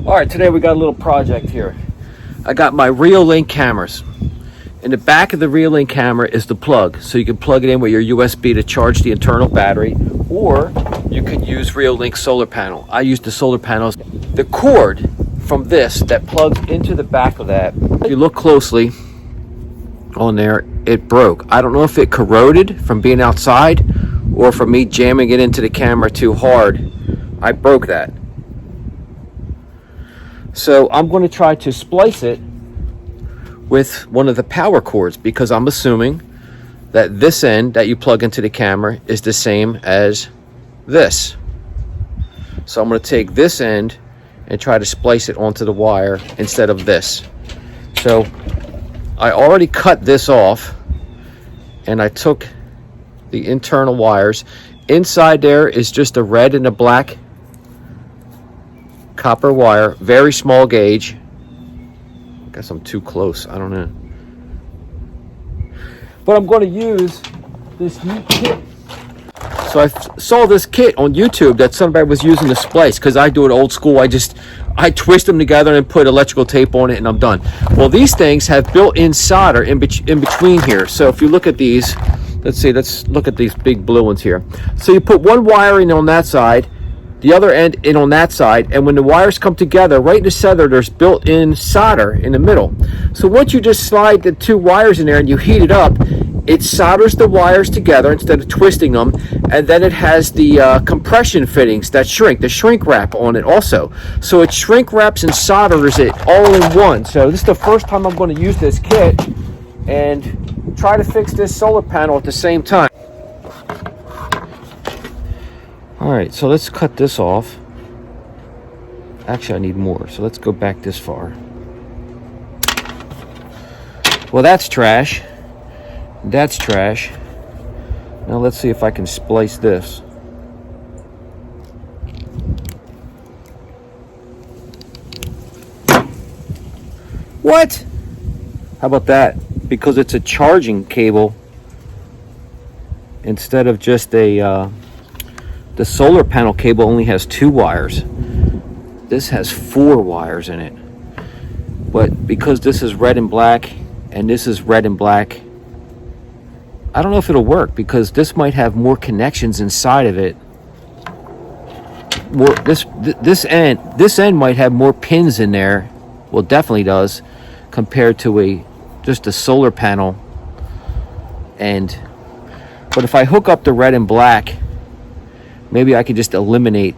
All right, today we got a little project here. I got my Reolink cameras. In the back of the Reolink camera is the plug, so you can plug it in with your USB to charge the internal battery, or you can use Reolink solar panel. I use the solar panels. The cord from this that plugs into the back of that, if you look closely on there, it broke. I don't know if it corroded from being outside or from me jamming it into the camera too hard. I broke that. So I'm going to try to splice it with one of the power cords, because I'm assuming that this end that you plug into the camera is the same as this. So I'm going to take this end and try to splice it onto the wire instead of this. So I already cut this off, and I took the internal wires. Inside there is just a red and a black copper wire, very small gauge. Guess I'm too close, I don't know. But I'm going to use this neat kit. So I saw this kit on YouTube that somebody was using to splice, because I do it old school. I twist them together and put electrical tape on it and I'm done. Well, these things have built-in solder in between here. So if you look at these, let's look at these big blue ones here. So you put one wire in on that side, the other end in on that side, and when the wires come together, right in the center, there's built-in solder in the middle. So once you just slide the two wires in there and you heat it up, it solders the wires together instead of twisting them, and then it has the compression fittings that shrink, the shrink wrap on it also. So it shrink wraps and solders it all in one. So this is the first time I'm going to use this kit and try to fix this solar panel at the same time. Alright, so let's cut this off. Actually, I need more, so let's go back this far. Well, that's trash. That's trash. Now let's see if I can splice this. What? How about that? Because it's a charging cable instead of just the solar panel cable only has 2 wires. This has 4 wires in it. But because this is red and black and this is red and black, I don't know if it'll work, because this might have more connections inside of it. This end might have more pins in there. Well, definitely does, compared to just a solar panel. But if I hook up the red and black, maybe I could just eliminate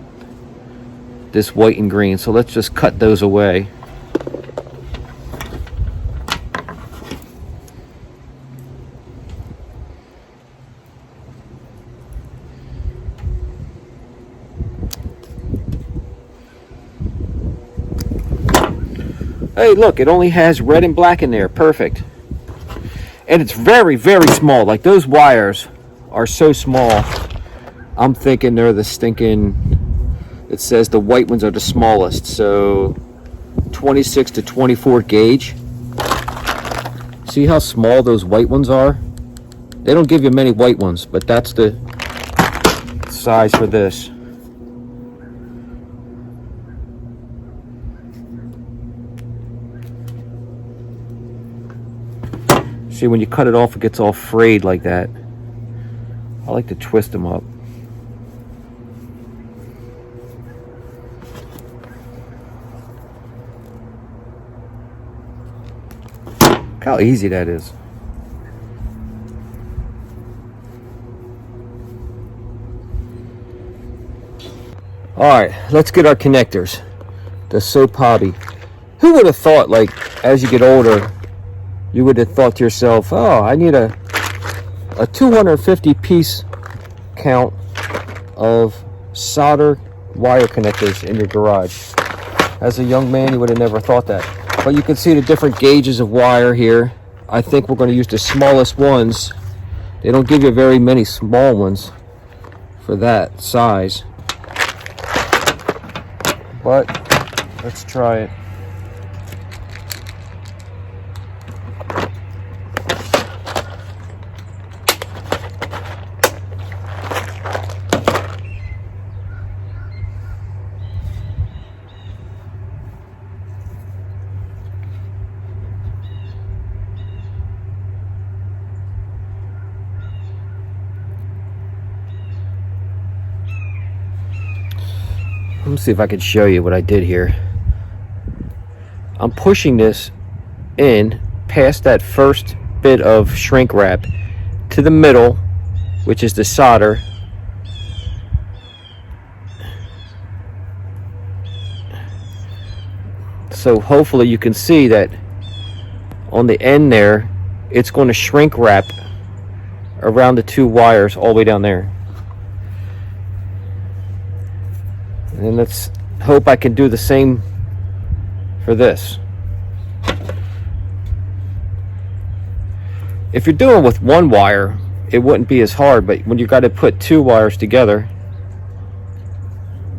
this white and green. So let's just cut those away. Hey, look, it only has red and black in there. Perfect. And it's very, very small. Like, those wires are so small. I'm thinking they're the stinking, it says the white ones are the smallest, so 26 to 24 gauge. See how small those white ones are? They don't give you many white ones, but that's the size for this. See, when you cut it off, it gets all frayed like that. I like to twist them up. Look how easy that is. Alright, let's get our connectors. The SOPOBY. Who would have thought, like, as you get older, you would have thought to yourself, oh, I need a 250 piece count of solder wire connectors in your garage. As a young man, you would have never thought that. But you can see the different gauges of wire here. I think we're going to use the smallest ones. They don't give you very many small ones for that size. But let's try it. me see if I can show you what I did here. I'm pushing this in past that first bit of shrink wrap to the middle, which is the solder. So hopefully you can see that on the end there, it's going to shrink wrap around the two wires all the way down there. And then let's hope I can do the same for this. If you're doing with one wire, it wouldn't be as hard, but when you got to put two wires together,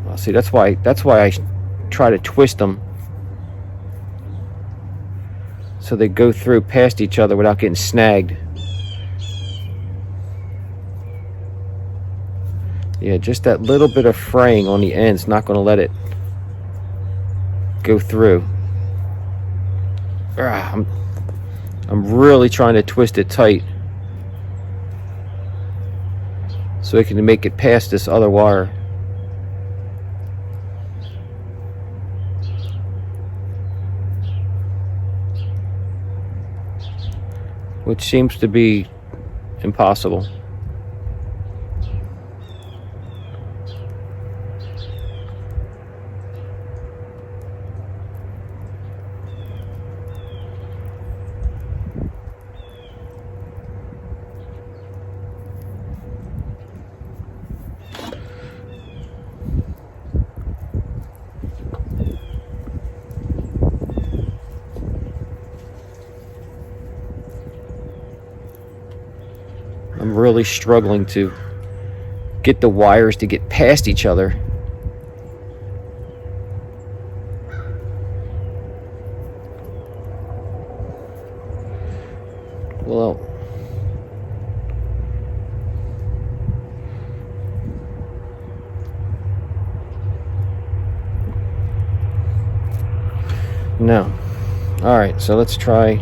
well, see, that's why I try to twist them so they go through past each other without getting snagged. Yeah, just that little bit of fraying on the end's not going to let it go through. I'm really trying to twist it tight so I can make it past this other wire. Which seems to be impossible. I'm really struggling to get the wires to get past each other. Well, no. All right, so let's try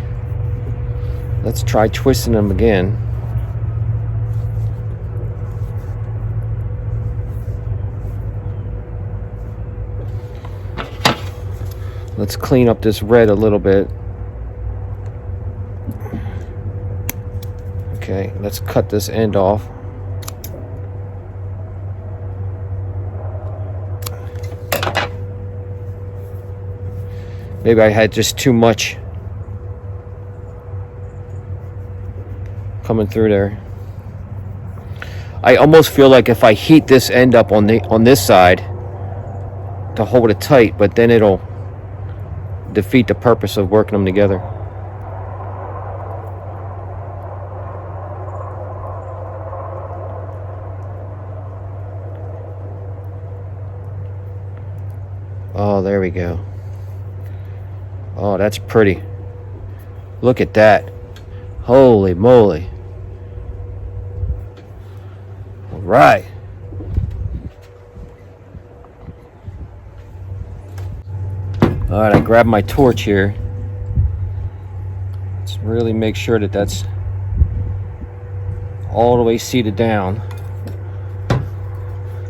twisting them again. Let's clean up this red a little bit. Okay, let's cut this end off. Maybe I had just too much coming through there. I almost feel like if I heat this end up on this side to hold it tight, but then it'll defeat the purpose of working them together. Oh, there we go. Oh, that's pretty. Look at that. Holy moly. All right. All right, I grabbed my torch here. Let's really make sure that that's all the way seated down.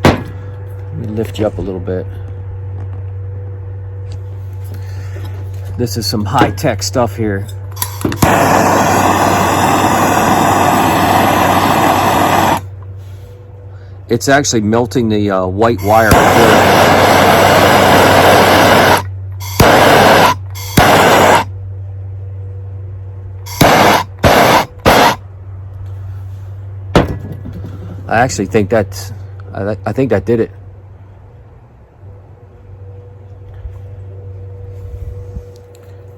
Let me lift you up a little bit. This is some high-tech stuff here. It's actually melting the white wire right here. I actually think I think that did it.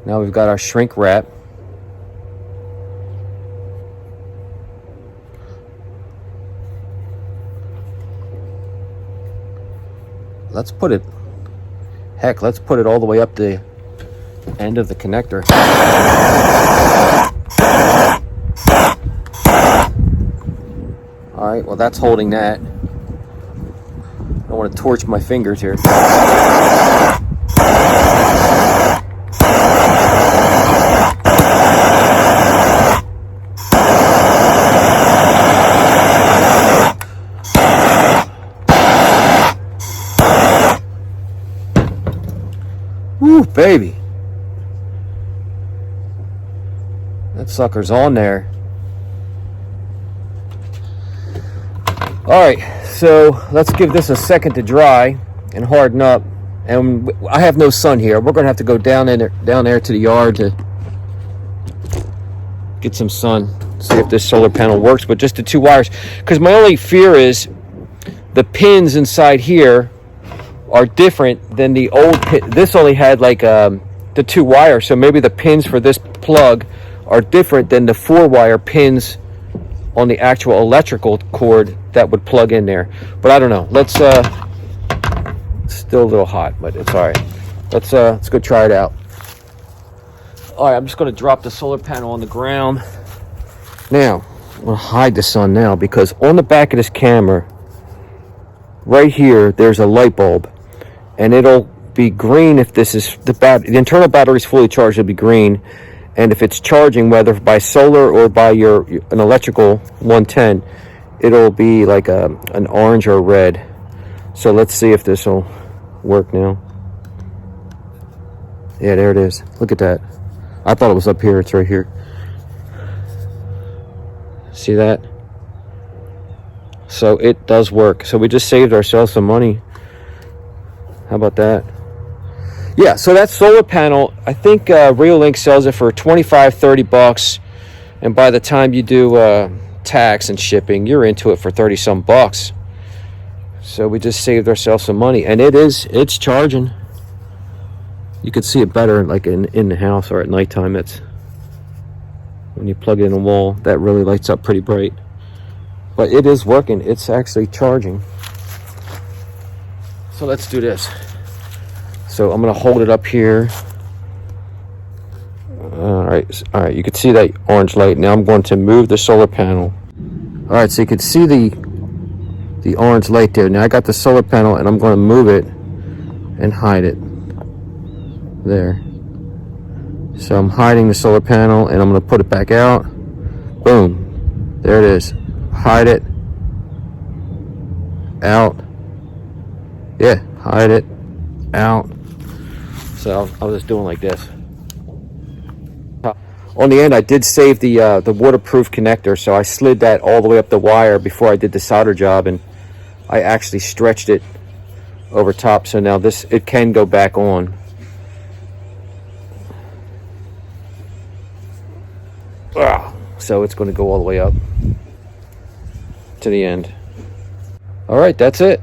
Now we've got our shrink wrap. Let's put it all the way up the end of the connector. All right, well, that's holding that. I don't want to torch my fingers here. Woo, baby. That sucker's on there. Alright, so let's give this a second to dry and harden up. And I have no sun here. We're going to have to go down there to the yard to get some sun, see if this solar panel works with just the 2 wires. Because my only fear is the pins inside here are different than the old pin. This only had like the 2 wires, so maybe the pins for this plug are different than the 4-wire pins on the actual electrical cord that would plug in there. But I don't know. Let's it's still a little hot, but it's all right. Let's go try it out. All right, I'm just going to drop the solar panel on the ground. Now, I'm going to hide the sun now, because on the back of this camera, right here, there's a light bulb, and it'll be green if this is the internal battery is fully charged. It'll be green, and if it's charging, whether by solar or by an electrical 110, it'll be like an orange or red. So let's see if this will work now. Yeah, there it is. Look at that. I thought it was up here. It's right here. See that? So it does work. So we just saved ourselves some money. How about that? Yeah, so that solar panel, I think Reolink sells it for $25-30, and by the time you do tax and shipping, you're into it for 30 some bucks. So we just saved ourselves some money, and it's charging. You can see it better like in the house or at nighttime. That's when you plug it in the wall, that really lights up pretty bright. But it is working. It's actually charging. So let's do this. So I'm going to hold it up here. All right. You can see that orange light. Now I'm going to move the solar panel. All right, so you can see the orange light there. Now I got the solar panel, and I'm going to move it and hide it there. So I'm hiding the solar panel, and I'm going to put it back out. Boom. There it is. Hide it. Out. Yeah, hide it. Out. So I was just doing like this. On the end, I did save the waterproof connector, so I slid that all the way up the wire before I did the solder job, and I actually stretched it over top, so now it can go back on. So it's going to go all the way up to the end. All right, that's it.